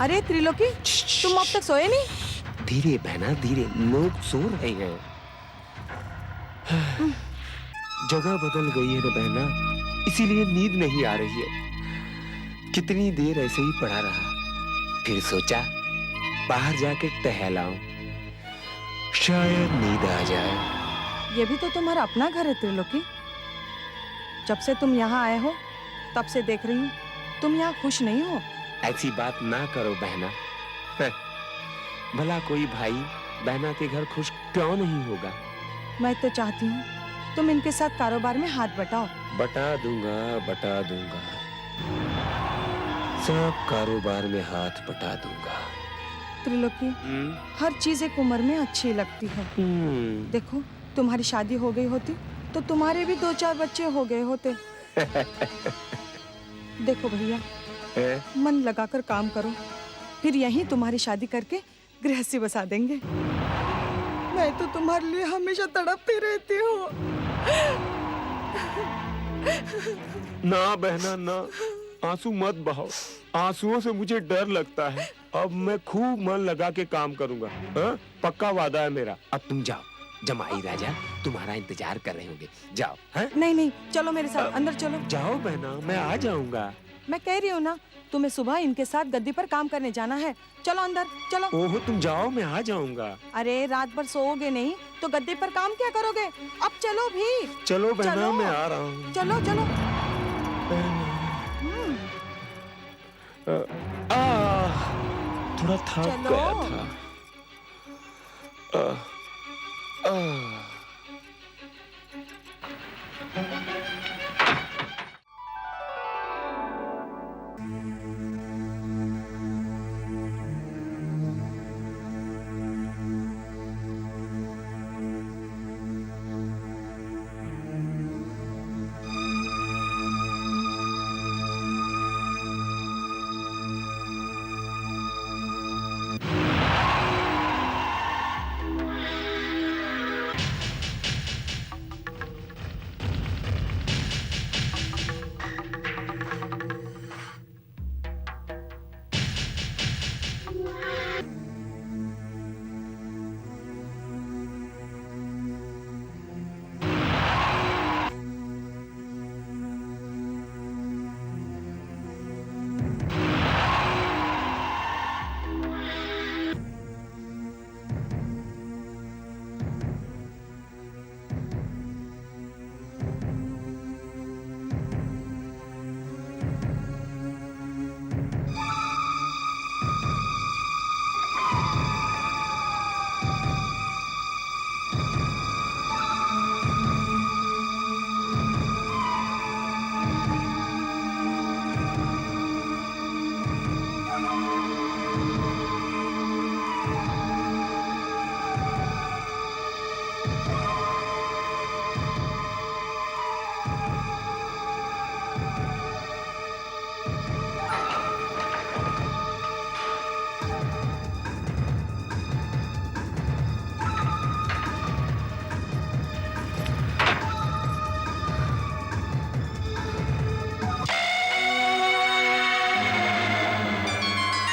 अरे त्रिलोकी, तुम अब तक सोए नहीं? धीरे बहना धीरे, लोग सो रहे हैं। जगह बदल गई है ना बहना, इसीलिए नींद नहीं आ रही है। कितनी देर ऐसे ही पड़ा रहा, फिर सोचा बाहर जाके टहलाऊं, शायद नींद आ जाए। ये भी तो तुम्हारा अपना घर है त्रिलोकी। जब से तुम यहाँ आए हो तब से देख रही हूँ तुम यहाँ खुश नहीं हो। ऐसी बात ना करो बहना। भला कोई भाई बहना के घर खुश क्यों नहीं होगा? मैं तो चाहती हूँ तुम इनके साथ कारोबार में हाथ बटाओ। बटा दूंगा, सब कारोबार में हाथ बटा दूंगा। त्रिलोकी, हर चीज एक उम्र में अच्छी लगती है। देखो, तुम्हारी शादी हो गई होती तो तुम्हारे भी 2-4 बच्चे हो गए होते। देखो भैया, मन लगाकर काम करो, फिर यहीं तुम्हारी शादी करके गृहस्थी बसा देंगे। मैं तो तुम्हारे लिए हमेशा तड़पती रहती हूँ। ना बहना ना, आंसू मत बहाओ। आंसुओं से मुझे डर लगता है। अब मैं खूब मन लगा के काम करूंगा। पक्का वादा है मेरा। अब तुम जाओ, जमाई राजा तुम्हारा इंतजार कर रहे होंगे। जाओ। नहीं नहीं, चलो मेरे साथ, अंदर चलो। जाओ बहना, मैं आ जाऊंगा। मैं कह रही हूँ ना, तुम्हें सुबह इनके साथ गद्दी पर काम करने जाना है। चलो अंदर चलो। ओहो, तुम जाओ, मैं आ जाऊंगा। अरे रात भर सोओगे नहीं तो गद्दे पर काम क्या करोगे? अब चलो भी। चलो बहना, मैं आ रहा हूँ। चलो चलो। थोड़ा थक गया था।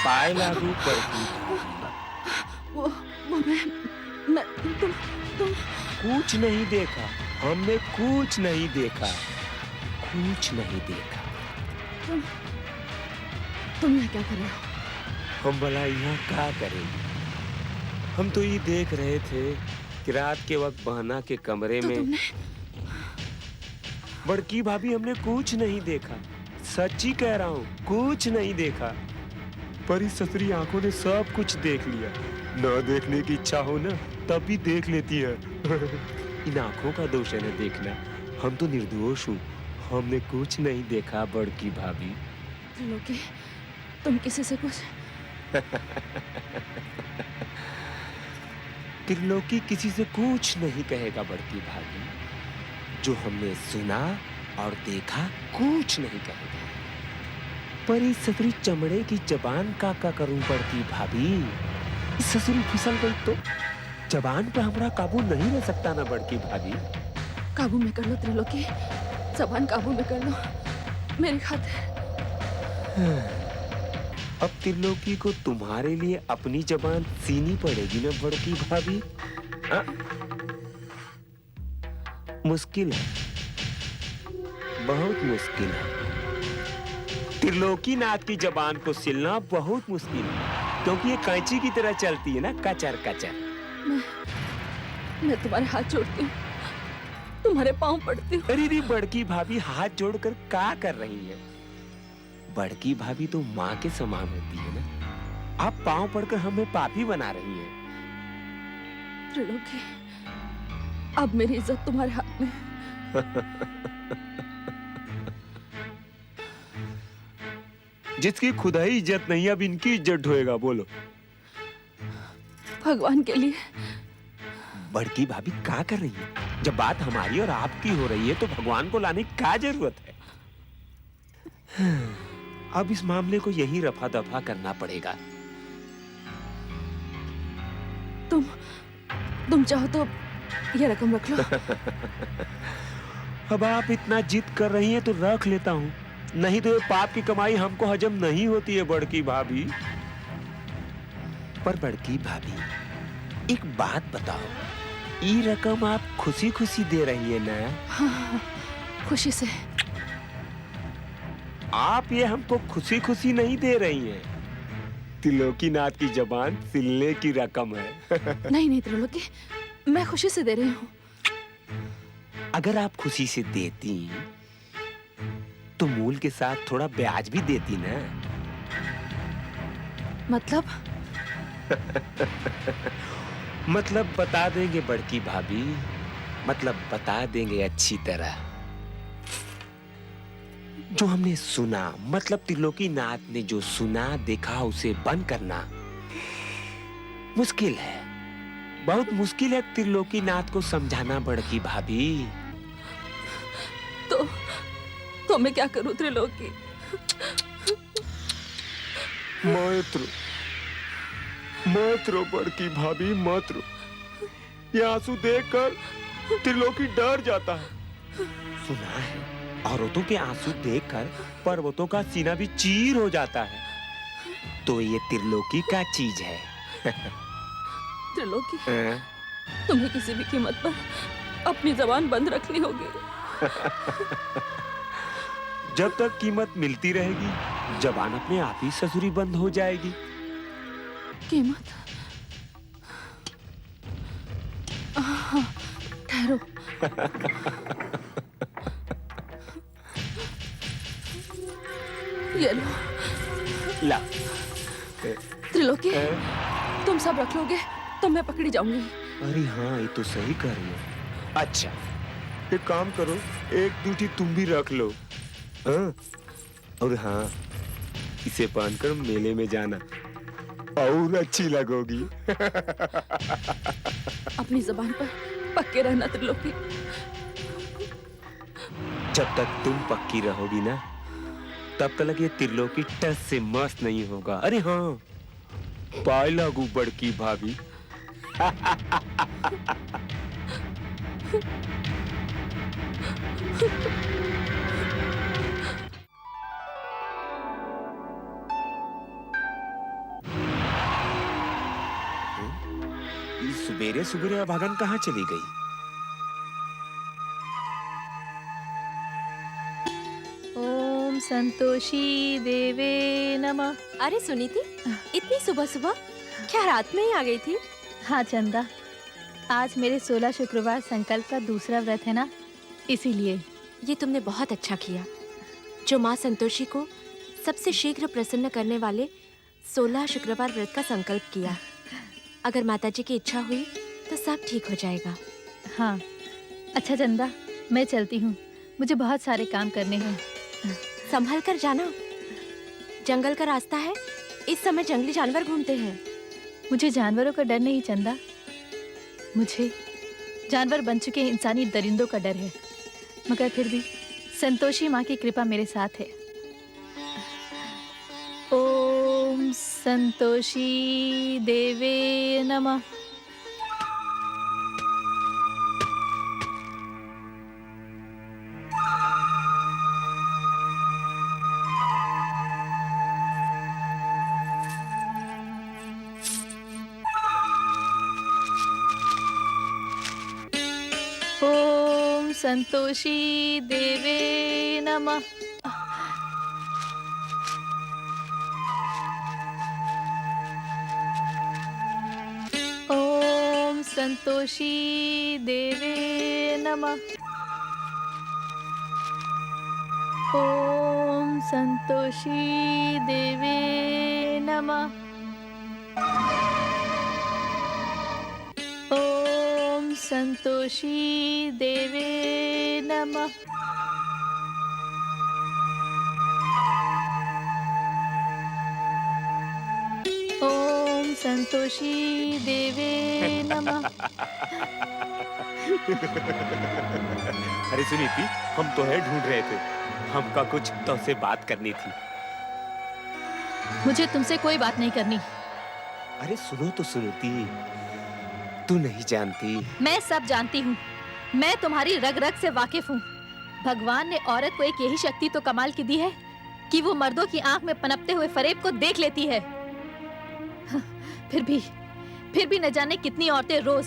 पाए लागू पड़ती। वो मैं तुम कुछ नहीं देखा, हमने कुछ नहीं देखा, कुछ नहीं देखा। तुम यहाँ क्या कर रहे हो? हम भला यहाँ क्या करेंगे? हम तो ये देख रहे थे कि रात के वक्त बहना के कमरे में बड़की भाभी, हमने कुछ नहीं देखा। सच्ची कह रहा हूँ, कुछ नहीं देखा। पर इस ससुरी आंखों ने सब कुछ देख लिया। ना देखने की इच्छा हो ना, तब भी देख लेती है। इन आंखों का दोष है ना देखना। हम तो निर्दोष हूँ, हमने कुछ नहीं देखा बड़की भाभी। त्रिलोकी, तुम किसी से कुछ त्रिलोकी किसी से कुछ नहीं कहेगा बड़की भाभी। जो हमने सुना और देखा कुछ नहीं कहेगा। पर इस ससुरी चमड़े की जबान का करूं बड़की भाभी? इस ससुरी फिसल गई तो जबान पे हमारा काबू नहीं रह सकता ना बड़की भाभी। काबू में कर लो त्रिलोकी, जबान काबू में कर लो मेरी खातिर। अब त्रिलोकी को तुम्हारे लिए अपनी जबान सीनी पड़ेगी ना बड़की भाभी। आ? मुश्किल है, बहुत मुश्किल है। त्रिलोकी नाथ की जबान को सिलना बहुत मुश्किल है, क्योंकि ये कैंची की तरह चलती है ना, कचर कचर। मैं तुम्हारे हाथ जोड़ती हूँ, तुम्हारे पांव पड़ती हूँ। अरे रे बड़की भाभी, हाथ जोड़कर क्या कर रही है? बड़की भाभी तो माँ के समान होती है ना, आप पांव पड़कर हमें पापी बना रही हैं। त्रिलोकी, अब मेरी इज्जत तुम्हारे हाथ में। जिसकी खुदा ही इज्जत नहीं, अब इनकी इज्जत ढोएगा, बोलो। भगवान के लिए। बड़की भाभी क्या कर रही है? जब बात हमारी और आपकी हो रही है तो भगवान को लाने की क्या जरूरत है? अब इस मामले को यही रफा दफा करना पड़ेगा। तुम चाहो तो ये रकम रख लो। अब आप इतना जिद कर रही हैं तो रख लेता हूँ, नहीं तो ये पाप की कमाई हमको हजम नहीं होती है बड़की भाभी। पर बड़की भाभी, एक बात बताओ, ये रकम आप खुशी खुशी दे रही है ना? हाँ, खुशी से। आप ये हमको खुशी खुशी नहीं दे रही हैं, त्रिलोकी नाथ की जबान सिलने की रकम है। नहीं नहीं त्रिलोकी, मैं खुशी से दे रही हूँ। अगर आप खुशी से देती तो मूल के साथ थोड़ा ब्याज भी देती ना। मतलब? मतलब बता देंगे बड़की भाभी, मतलब बता देंगे अच्छी तरह। जो हमने सुना, मतलब त्रिलोकी नाथ ने जो सुना देखा उसे बंद करना मुश्किल है, बहुत मुश्किल है त्रिलोकी नाथ को समझाना बड़की भाभी। तो मैं क्या करूं त्रिलोकी? मत रो बड़की भाभी, मत रो। ये आंसू देखकर त्रिलोकी डर जाता है। सुना है, औरतों के आंसू देखकर पर्वतों का सीना भी चीर हो जाता है। तो ये त्रिलोकी का चीज है। त्रिलोकी, तुम्हें किसी भी कीमत पर अपनी जबान बंद रखनी होगी। जब तक कीमत मिलती रहेगी, जबान अपने आप ही ससुरी बंद हो जाएगी। कीमत? ठहरो। ये लो। ला। त्रिलोकी, तुम सब रख लोगे तो मैं पकड़ी जाऊंगी। अरे हाँ, ये तो सही कह रही हो। अच्छा, एक काम करो, एक दूठी तुम भी रख लो। हाँ? और हाँ, इसे पहनकर मेले में जाना और अच्छी लगोगी। अपनी जबान पर पक्के रहना त्रिलोकी। जब तक तुम पक्की रहोगी ना, तब तक ये त्रिलोकी टस से मस्त नहीं होगा। अरे हाँ, पाए लागू बड़की भाभी। सुबेरे सुबेरे अभागन कहाँ चली गई? ओम संतोषी देवे नमः। अरे सुनीति, इतनी सुबह सुबह क्या रात में ही आ गई थी? हाँ चंदा, आज मेरे 16 शुक्रवार संकल्प का दूसरा व्रत है ना, इसीलिए। ये तुमने बहुत अच्छा किया, जो माँ संतोषी को सबसे शीघ्र प्रसन्न करने वाले 16 शुक्रवार व्रत का संकल्प किया। अगर माताजी की इच्छा हुई तो सब ठीक हो जाएगा। हाँ अच्छा चंदा, मैं चलती हूँ, मुझे बहुत सारे काम करने हैं। संभल कर जाना, जंगल का रास्ता है, इस समय जंगली जानवर घूमते हैं। मुझे जानवरों का डर नहीं चंदा, मुझे जानवर बन चुके इंसानी दरिंदों का डर है। मगर फिर भी संतोषी माँ की कृपा मेरे साथ है। ओम संतोषी देवे नमः। संतोषी देवे नमः। ओम संतोषी देवे नमः। ओम संतोषी देवे नमः। ओम संतोषी देवे नमः। ओम संतोषी देवे नमः। अरे सुनीति, हम तो है ढूंढ रहे थे, हमका कुछ तुमसे बात करनी थी। मुझे तुमसे कोई बात नहीं करनी। अरे सुनो तो सुनीति, तू नहीं जानती। मैं सब जानती हूँ। मैं तुम्हारी रग रग से वाकिफ हूँ। भगवान ने औरत को एक यही शक्ति तो कमाल की दी है कि वो मर्दों की आंख में पनपते हुए फरेब को देख लेती है। फिर भी न जाने कितनी औरतें रोज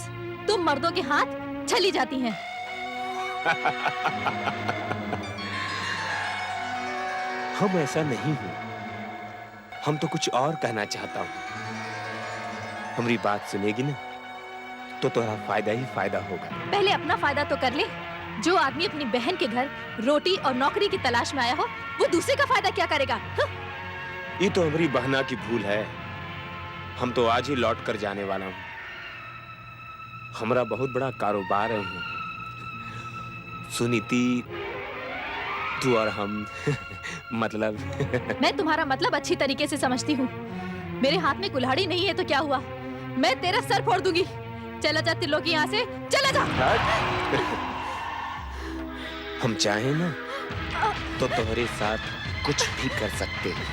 तुम मर्दों के हाथ चली जाती हैं। हम ऐसा नहीं हूँ, हम तो कुछ और कहना चाहता हूँ। हमारी बात सुनेगी ना तो तुम्हारा फायदा ही फायदा होगा। पहले अपना फायदा तो कर ले। जो आदमी अपनी बहन के घर रोटी और नौकरी की तलाश में आया हो, वो दूसरे का फायदा क्या करेगा? ये तो हमारी बहना की भूल है। हम तो आज ही लौट कर जाने वाला हूँ। हमारा बहुत बड़ा कारोबार है। सुनीति, तू और हम मतलब मैं तुम्हारा मतलब अच्छी तरीके से समझती हूँ। मेरे हाथ में कुल्हाड़ी नहीं है तो क्या हुआ? मैं तेरा सर फोड़ दूंगी। चला जा त्रिलोकी, यहाँ से चला जा। हम चाहें ना तो तुम्हारे साथ कुछ भी कर सकते हैं,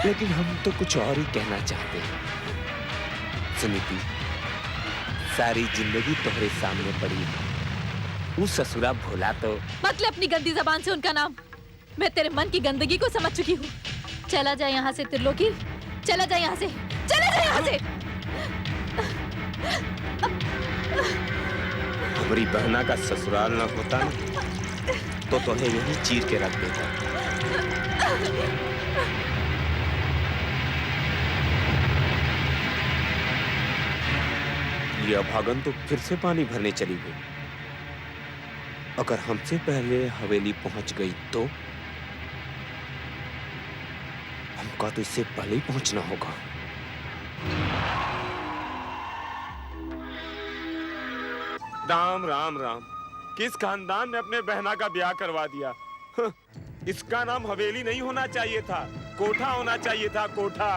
लेकिन हम तो कुछ और ही कहना चाहते हैं। सुनीति, सारी जिंदगी तुम्हारे सामने पड़ी है। वो ससुरा भोला तो मत ले अपनी गंदी जबान से उनका नाम। मैं तेरे मन की गंदगी को समझ चुकी हूँ। चला जा यहाँ से त्रिलोकी, चला जा यहाँ से, चला जा यहाँ से। हमारी बहना का ससुराल न होता ना तो तुम्हें यहीं चीर के रख देता। ये अभागन तो फिर से पानी भरने चली गई। अगर हमसे पहले हवेली पहुंच गई तो हमका तो इससे पहले ही पहुंचना होगा। राम राम राम, किस खानदान ने अपने बहना का ब्याह करवा दिया? इसका नाम हवेली नहीं होना चाहिए था, कोठा होना चाहिए था, कोठा।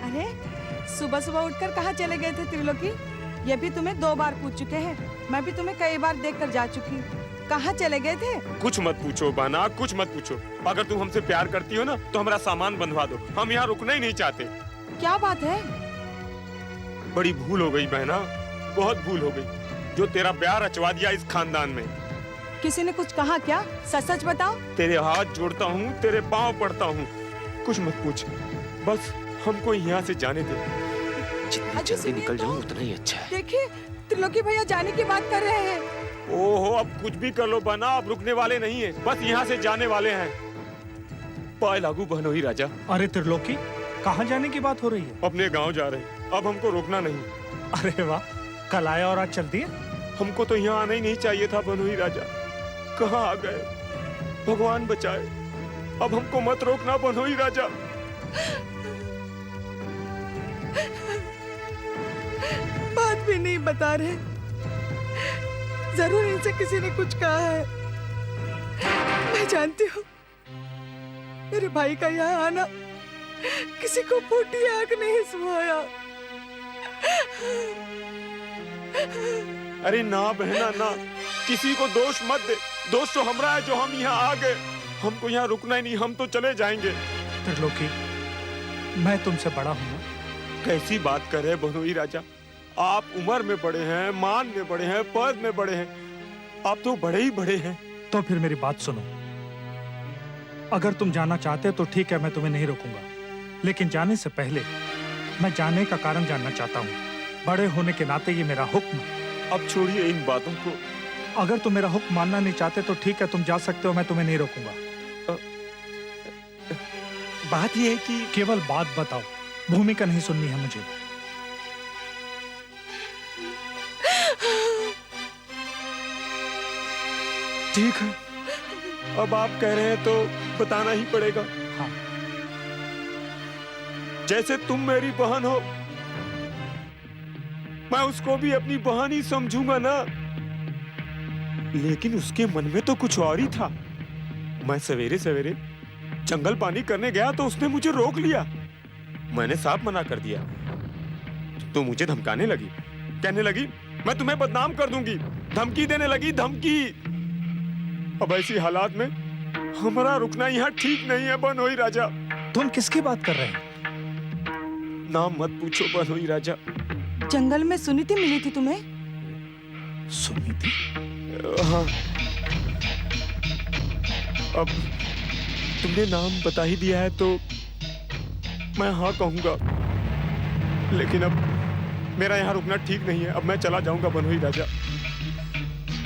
अरे सुबह सुबह उठकर कहाँ चले गए थे त्रिलोकी? ये भी तुम्हें 2 बार पूछ चुके हैं। मैं भी तुम्हें कई बार देखकर जा चुकी। कहाँ चले गए थे? कुछ मत पूछो बहना, कुछ मत पूछो। अगर तुम हमसे प्यार करती हो ना तो हमारा सामान बंधवा दो। हम यहाँ रुकना ही नहीं चाहते। क्या बात है? बड़ी भूल हो गई बहना, बहुत भूल हो गई जो तेरा ब्याह रचवा दिया इस खानदान में। किसी ने कुछ कहा क्या? सच सच बताओ। तेरे हाथ जोड़ता हूँ, तेरे पाँव पड़ता हूँ, कुछ मत पूछ। बस हमको यहाँ से जाने दे। जितना जल्दी निकल जाऊँ उतना ही अच्छा है। देखिए त्रिलोकी भैया जाने की बात कर रहे हैं। ओहो, अब कुछ भी कर लो बहना, अब रुकने वाले नहीं है, बस यहाँ से जाने वाले हैं। पाए लागू बहनोई राजा। अरे त्रिलोकी, कहाँ जाने की बात हो रही है? अपने गांव जा रहे हैं, अब हमको रोकना नहीं। अरे वाह, कल आया और आज चल दिए। हमको तो यहाँ आना ही नहीं चाहिए था बहनोई राजा। कहाँ आ गए, भगवान बचाए। अब हमको मत रोकना बहनोई राजा। बात भी नहीं बता रहे। जरूर इनसे किसी ने कुछ कहा है। मैं जानती हूँ मेरे भाई का यहाँ आना किसी को फूटी आग नहीं सुहाया। अरे ना बहना ना, किसी को दोष मत दे। दोष तो हमारा है जो हम यहाँ आ गए। हमको यहाँ रुकना ही नहीं, हम तो चले जाएंगे। त्रिलोकी, मैं तुमसे बड़ा हूँ ना। कैसी बात कर रहे बहनोई राजा? आप उम्र में बड़े हैं, मान में बड़े हैं, पद में बड़े हैं। आप तो बड़े ही बड़े हैं। तो फिर मेरी बात सुनो। अगर तुम जाना चाहते तो ठीक है, मैं तुम्हें नहीं रोकूंगा। लेकिन जाने से पहले मैं जाने का कारण जानना चाहता हूँ। बड़े होने के नाते ये मेरा हुक्म। अब छोड़िए इन बातों को। अगर तुम मेरा हुक्म मानना नहीं चाहते तो ठीक है, तुम जा सकते हो, मैं तुम्हें नहीं रोकूंगा। बात यह है कि केवल बात बताओ, भूमिका नहीं सुननी है मुझे। ठीक है, अब आप कह रहे हैं तो बताना ही पड़ेगा। हाँ। जैसे तुम मेरी बहन हो, मैं उसको भी अपनी बहन ही समझूंगा ना। लेकिन उसके मन में तो कुछ और ही था। मैं सवेरे सवेरे जंगल पानी करने गया तो उसने मुझे रोक लिया। मैंने साफ मना कर दिया तो मुझे धमकाने लगी, कहने लगी मैं तुम्हें बदनाम कर दूंगी, धमकी देने लगी, धमकी। अब ऐसी हालात में हमारा रुकना यहाँ ठीक नहीं है बनोई राजा। तुम किसकी बात कर रहे हैं? नाम मत पूछो बनोई राजा। जंगल में सुनीति मिली थी तुम्हें? सुनीति? हाँ, अब तुमने नाम बता ही दिया है तो मैं हाँ कहूंगा। लेकिन अब मेरा यहाँ रुकना ठीक नहीं है, अब मैं चला जाऊंगा बनोई राजा।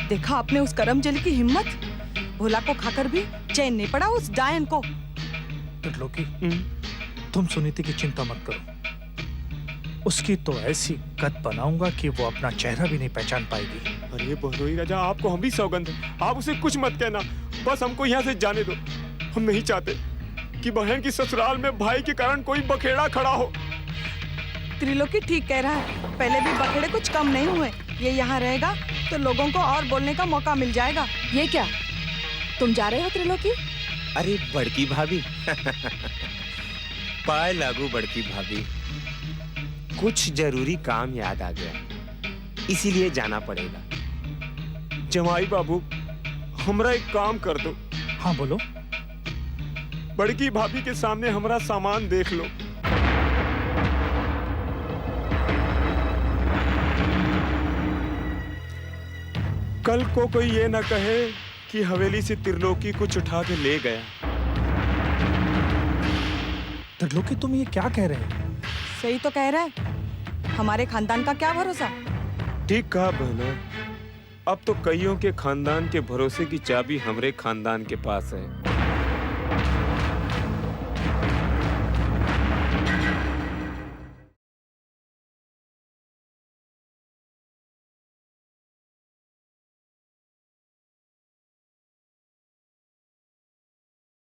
देखा आपने उस करमजल की हिम्मत, भोला को खाकर भी चैन नहीं पड़ा उस डायन को। त्रिलोकी, तुम सुनीति की चिंता मत करो। उसकी तो ऐसी गत बनाऊंगा कि वो अपना चेहरा भी नहीं पहचान पाएगी। अरे बनोई राजा, आपको हम भी सौगंध है, आप उसे कुछ मत कहना, बस हमको यहाँ से जाने दो। हम नहीं चाहते कि बहन की ससुराल में भाई के कारण कोई बखेड़ा खड़ा हो। त्रिलोकी ठीक कह रहा है, पहले भी बखेड़े कुछ कम नहीं हुए। ये यहाँ रहेगा तो लोगों को और बोलने का मौका मिल जाएगा। ये क्या, तुम जा रहे हो त्रिलोकी? अरे बड़की भाभी पाए लागू बड़की भाभी, कुछ जरूरी काम याद आ गया, इसीलिए जाना पड़ेगा। जमाई बाबू, हमरा एक काम कर दो। हाँ बोलो। बड़की भाभी के सामने हमरा सामान देख लो। कल को कोई ये ना कहे कि हवेली से त्रिलोकी कुछ उठा के ले गया। त्रिलोकी, तुम ये क्या कह रहे हो? सही तो कह रहा है, हमारे खानदान का क्या भरोसा। ठीक कहा बहना, अब तो कईयों के खानदान के भरोसे की चाबी हमरे खानदान के पास है।